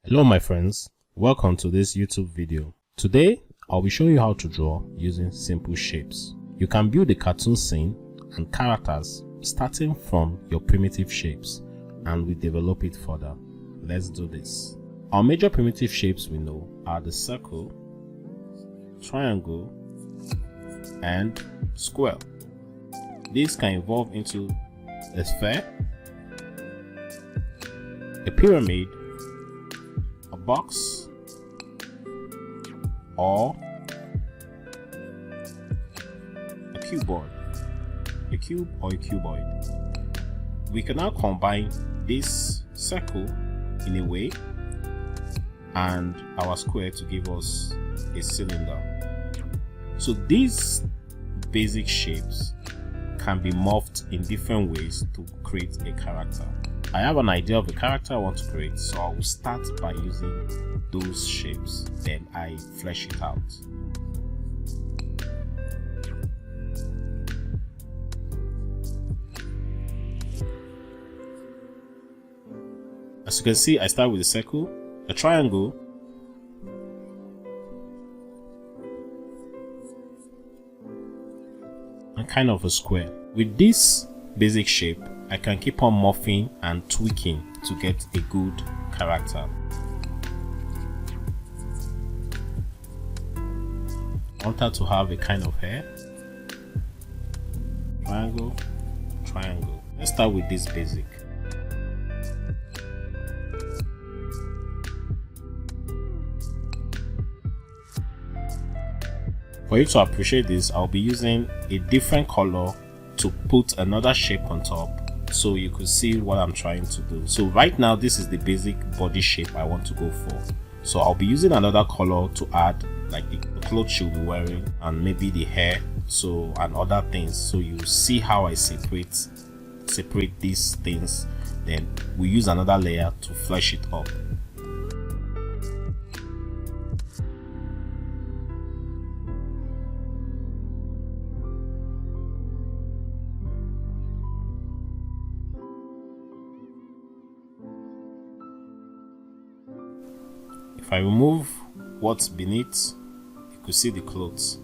Hello my friends, welcome to this YouTube video. Today I'll be showing you how to draw using simple shapes. You can build a cartoon scene and characters starting from your primitive shapes, and we develop it further. Let's do this. Our major primitive shapes we know are the circle, triangle, and square. These can evolve into a sphere, a pyramid, a box, or a cuboid, a cube or a cuboid. We can now combine this circle in a way and our square to give us a cylinder. So these basic shapes can be morphed in different ways to create a character. I have an idea of a character I want to create, so I will start by using those shapes, then I flesh it out. As you can see, I start with a circle, a triangle, and kind of a square. With this basic shape, I can keep on morphing and tweaking to get a good character. I want her to have a kind of hair. Triangle, triangle. Let's start with this basic. For you to appreciate this, I'll be using a different color to put another shape on top so you could see what I'm trying to do. So right now this is the basic body shape I want to go for. So I'll be using another color to add like the clothes she'll be wearing and maybe the hair, so, and other things. So you see how I separate these things, then we use another layer to flesh it up. If I remove what's beneath, you could see the clothes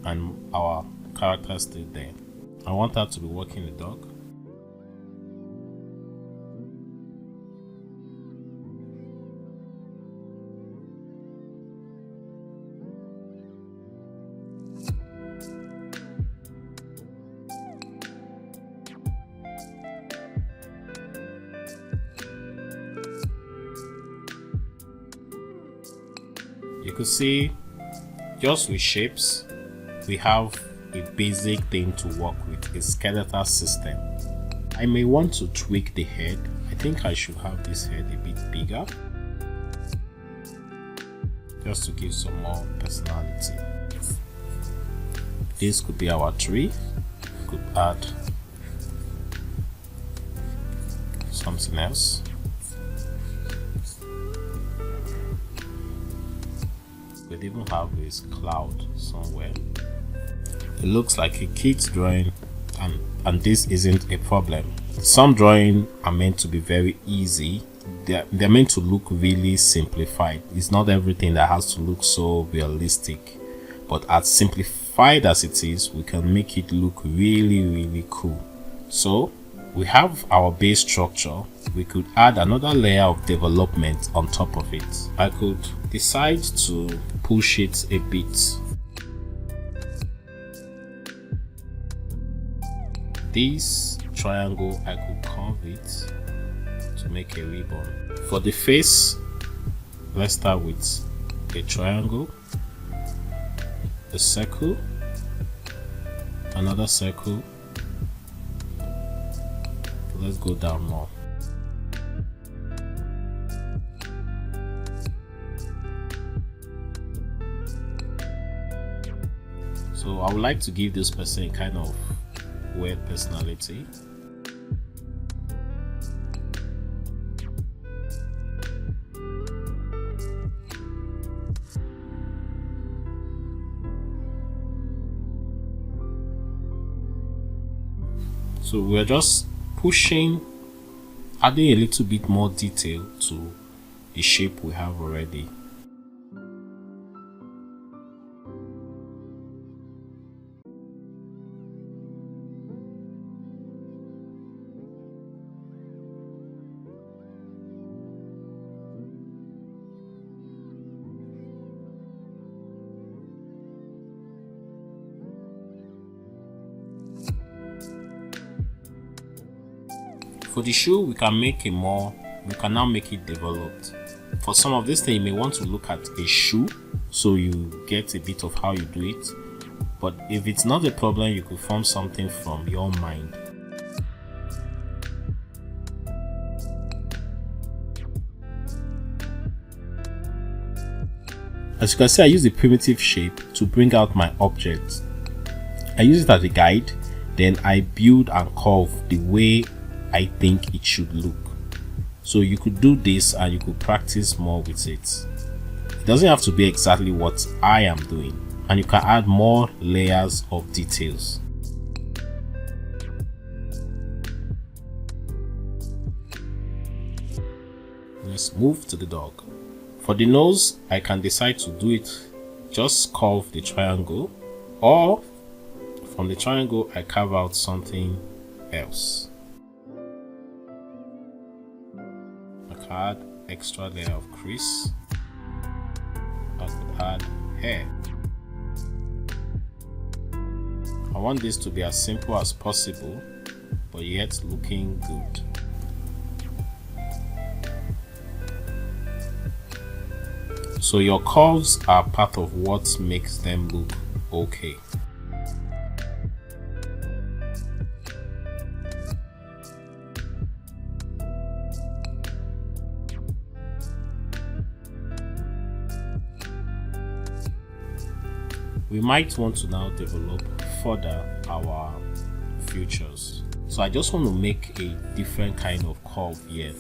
and our character still there. I want her to be walking the dog. You could see, just with shapes, we have a basic thing to work with, a skeletal system. I may want to tweak the head. I think I should have this head a bit bigger, just to give some more personality. This could be our tree. We could add something else. Could even have this cloud somewhere. It looks like a kid's drawing, and this isn't a problem. Some drawing are meant to be very easy. They're meant to look really simplified. It's not everything that has to look so realistic, but as simplified as it is, we can make it look really cool. So we have our base structure. We could add another layer of development on top of it. I could decide to push it a bit. This triangle, I could curve it to make a ribbon. For the face, let's start with a triangle, a circle, another circle. Let's go down more. So I would like to give this person a kind of weird personality. So we're just pushing adding a little bit more detail to the shape we have already. For the shoe, we can now make it developed. For some of this thing, you may want to look at a shoe so you get a bit of how you do it. But if it's not a problem, you could form something from your mind. As you can see, I use the primitive shape to bring out my object. I use it as a guide, then I build and curve the way I think it should look. So you could do this and you could practice more with it. It doesn't have to be exactly what I am doing, and you can add more layers of details. Let's move to the dog. For the nose, I can decide to do it, just curve the triangle, or from the triangle I carve out something else. Add extra layer of crease. I could add hair. I want this to be as simple as possible, but yet looking good. So your curves are part of what makes them look okay. We might want to now develop further our features. So I just want to make a different kind of curve here.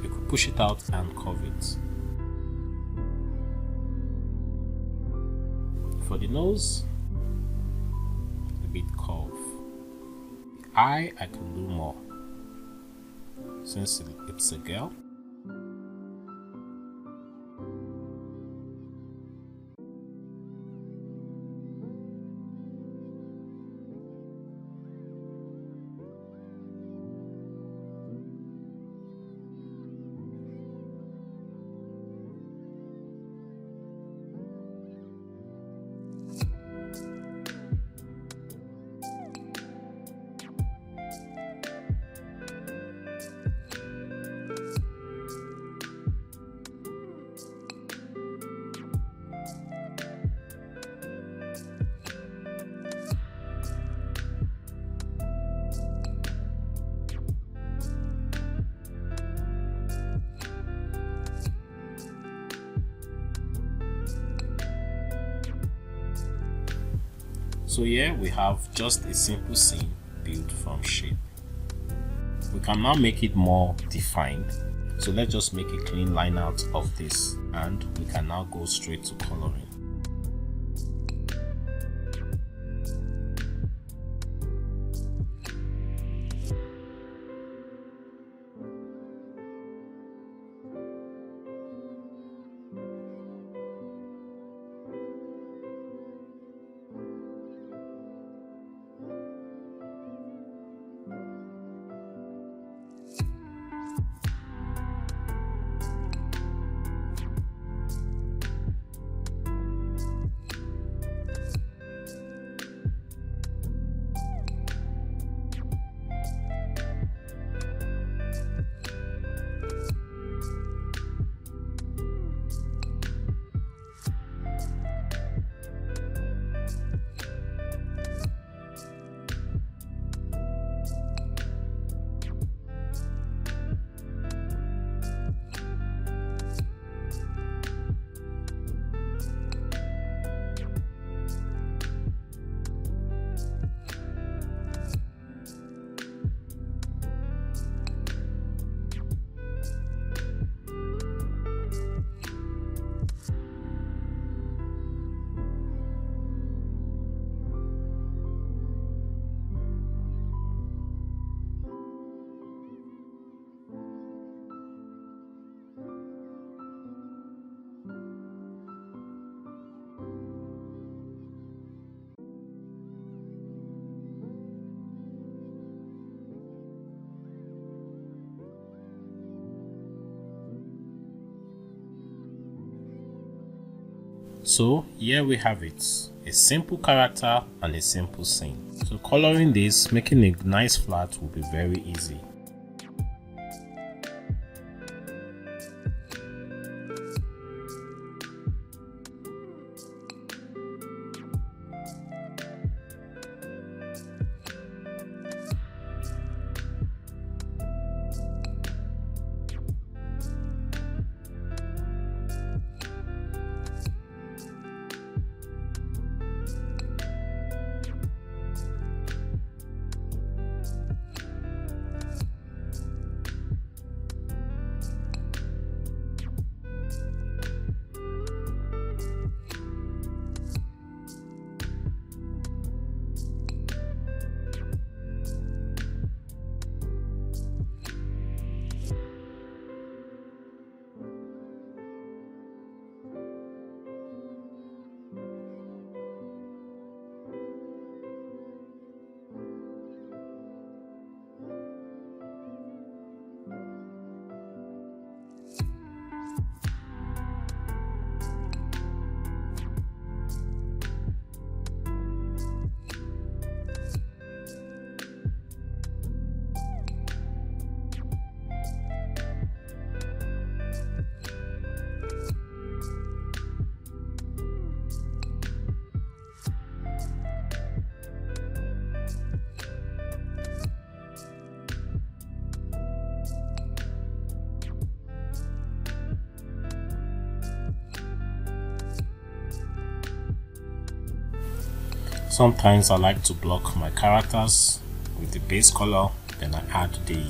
You could push it out and curve it. For the nose, a bit curve. I can do more. Since it's a girl, so here we have just a simple scene built from shape. We can now make it more defined. So let's just make a clean line out of this, and we can now go straight to coloring. So here we have it, a simple character and a simple scene. So coloring this, making a nice flat will be very easy. Sometimes I like to block my characters with the base color, then I add the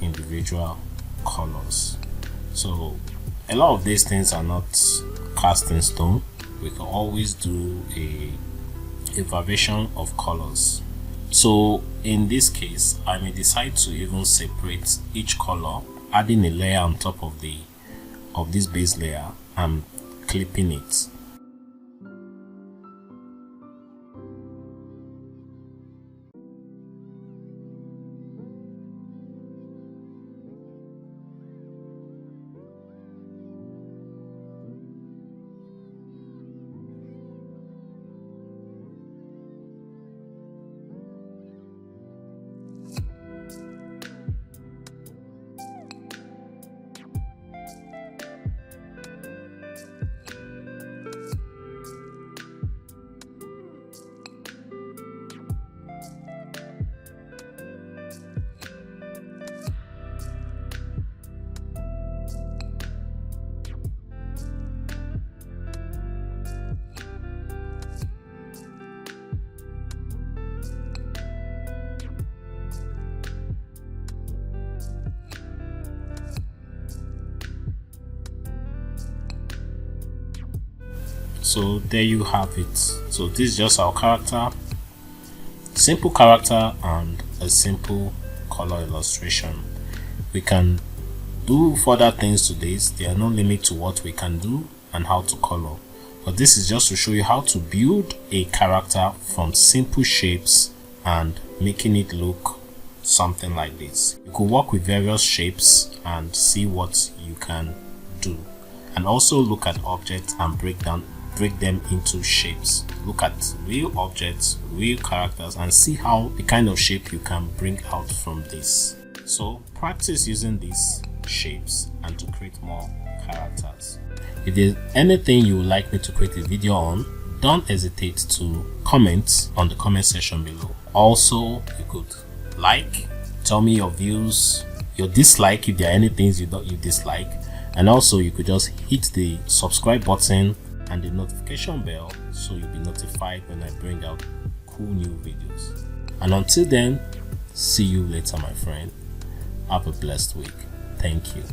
individual colors. So a lot of these things are not cast in stone. We can always do a variation of colors. So in this case, I may decide to even separate each color, adding a layer on top of this base layer and clipping it. So there you have it. So this is just our character, simple character and a simple color illustration. We can do further things to this. There are no limit to what we can do and how to color, but this is just to show you how to build a character from simple shapes and making it look something like this. You could work with various shapes and see what you can do, and also look at objects and break them into shapes. Look at real objects, real characters, and see how the kind of shape you can bring out from this. So practice using these shapes and to create more characters. If there's anything you would like me to create a video on, don't hesitate to comment on the comment section below. Also, you could like, tell me your views, your dislike if there are any things you dislike, and also you could just hit the subscribe button and the notification bell so you'll be notified when I bring out cool new videos. And until then, see you later, my friend. Have a blessed week. Thank you.